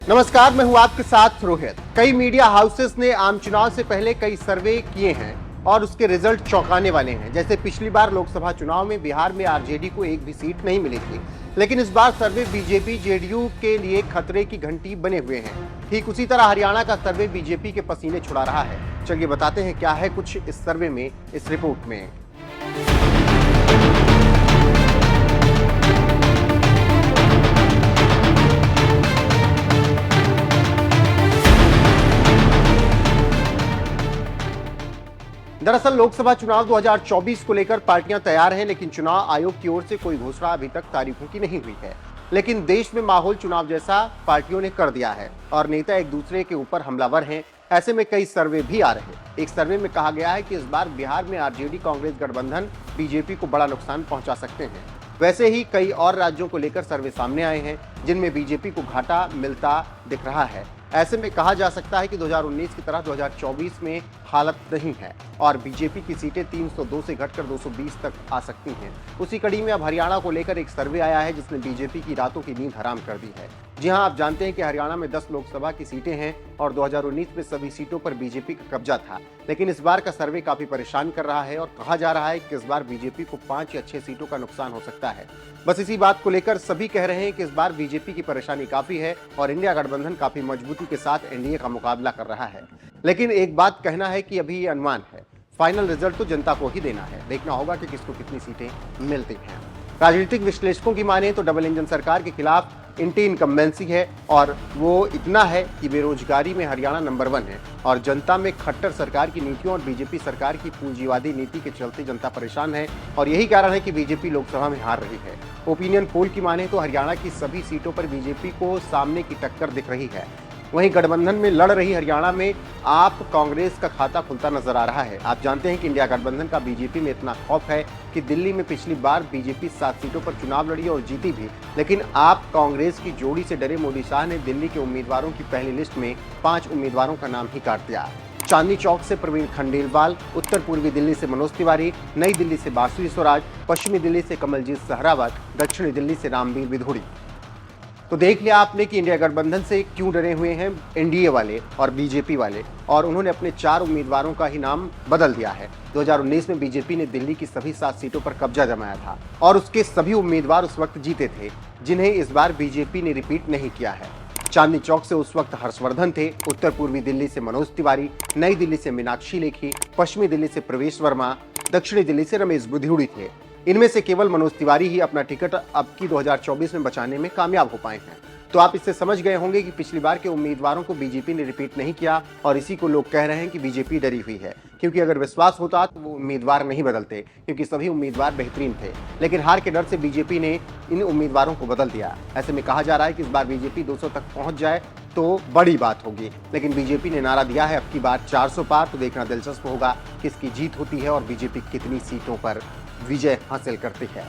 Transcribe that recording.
नमस्कार, मैं हूं आपके साथ रोहित। कई मीडिया हाउसेस ने आम चुनाव से पहले कई सर्वे किए हैं और उसके रिजल्ट चौंकाने वाले हैं। जैसे पिछली बार लोकसभा चुनाव में बिहार में आरजेडी को एक भी सीट नहीं मिली थी, लेकिन इस बार सर्वे बीजेपी जेडीयू के लिए खतरे की घंटी बने हुए हैं। ठीक उसी तरह हरियाणा का सर्वे बीजेपी के पसीने छुड़ा रहा है। चलिए बताते हैं क्या है कुछ इस सर्वे में, इस रिपोर्ट में। दरअसल लोकसभा चुनाव 2024 को लेकर पार्टियां तैयार हैं, लेकिन चुनाव आयोग की ओर से कोई घोषणा अभी तक तारीखों की नहीं हुई है। लेकिन देश में माहौल चुनाव जैसा पार्टियों ने कर दिया है और नेता एक दूसरे के ऊपर हमलावर हैं। ऐसे में कई सर्वे भी आ रहे हैं। एक सर्वे में कहा गया है कि इस बार बिहार में आरजेडी कांग्रेस गठबंधन बीजेपी को बड़ा नुकसान पहुंचा सकते हैं। वैसे ही कई और राज्यों को लेकर सर्वे सामने आए हैं जिनमें बीजेपी को घाटा मिलता दिख रहा है। ऐसे में कहा जा सकता है कि 2019 की तरह 2024 में हालत नहीं है और बीजेपी की सीटें 302 से घटकर 220 तक आ सकती हैं। उसी कड़ी में अब हरियाणा को लेकर एक सर्वे आया है जिसने बीजेपी की रातों की नींद हराम कर दी है। जी हां, आप जानते हैं कि हरियाणा में 10 लोकसभा की सीटें हैं और 2019 में सभी सीटों पर बीजेपी का कब्जा था। लेकिन इस बार का सर्वे काफी परेशान कर रहा है और कहा जा रहा है कि इस बार बीजेपी को 5 या 6 सीटों का नुकसान हो सकता है। बस इसी बात को लेकर सभी कह रहे हैं कि इस बार बीजेपी की परेशानी काफी है और इंडिया गठबंधन काफी मजबूती के साथ एनडीए का मुकाबला कर रहा है। लेकिन एक बात कहना है कि अभी ये अनुमान है, फाइनल रिजल्ट तो जनता को ही देना है। देखना होगा कि किसको कितनी सीटें मिलती हैं। राजनीतिक विश्लेषकों की माने तो डबल इंजन सरकार के खिलाफ एंटी इनकम्बेंसी है और वो इतना है कि बेरोजगारी में हरियाणा नंबर 1 है और जनता में खट्टर सरकार की नीतियों और बीजेपी सरकार की पूंजीवादी नीति के चलते जनता परेशान है और यही कारण है कि बीजेपी लोकसभा में हार रही है। ओपिनियन पोल की माने तो हरियाणा की सभी सीटों पर बीजेपी को सामने की टक्कर दिख रही है। वहीं गठबंधन में लड़ रही हरियाणा में आप कांग्रेस का खाता खुलता नजर आ रहा है। आप जानते हैं कि इंडिया गठबंधन का बीजेपी में इतना खौफ है कि दिल्ली में पिछली बार बीजेपी 7 सीटों पर चुनाव लड़ी और जीती भी, लेकिन आप कांग्रेस की जोड़ी से डरे मोदी शाह ने दिल्ली के उम्मीदवारों की पहली लिस्ट में 5 उम्मीदवारों का नाम ही काट दिया। चांदनी चौक से प्रवीण खंडेलवाल, उत्तर पूर्वी दिल्ली से मनोज तिवारी, नई दिल्ली से बासुई स्वराज, पश्चिमी दिल्ली से कमलजीत सहरावत, दक्षिणी दिल्ली से रामवीर विधोड़ी। तो देख लिया आपने कि इंडिया गठबंधन से क्यों डरे हुए हैं एनडीए वाले और बीजेपी वाले, और उन्होंने अपने 4 उम्मीदवारों का ही नाम बदल दिया है। 2019 में बीजेपी ने दिल्ली की सभी 7 सीटों पर कब्जा जमाया था और उसके सभी उम्मीदवार उस वक्त जीते थे, जिन्हें इस बार बीजेपी ने रिपीट नहीं किया है। चांदनी चौक से उस वक्त हर्षवर्धन थे, उत्तर पूर्वी दिल्ली से मनोज तिवारी, नई दिल्ली से मीनाक्षी लेखी, पश्चिमी दिल्ली से प्रवेश वर्मा, दक्षिणी दिल्ली से रमेश बुधियोड़ी थे। इनमें से केवल मनोज तिवारी ही अपना टिकट अब की 2024 में बचाने में कामयाब हो पाए हैं। तो आप इससे समझ गए होंगे कि पिछली बार के उम्मीदवारों को बीजेपी ने रिपीट नहीं किया और इसी को लोग कह रहे हैं कि बीजेपी डरी हुई है, क्योंकि अगर विश्वास होता तो वो उम्मीदवार नहीं बदलते, क्योंकि सभी उम्मीदवार बेहतरीन थे। लेकिन हार के डर से बीजेपी ने इन उम्मीदवारों को बदल दिया। ऐसे में कहा जा रहा है कि इस बार बीजेपी 200 तक पहुंच जाए तो बड़ी बात होगी, लेकिन बीजेपी ने नारा दिया है अब की बार 400 पार। तो देखना दिलचस्प होगा किसकी जीत होती है और बीजेपी कितनी सीटों पर विजय हासिल करती है।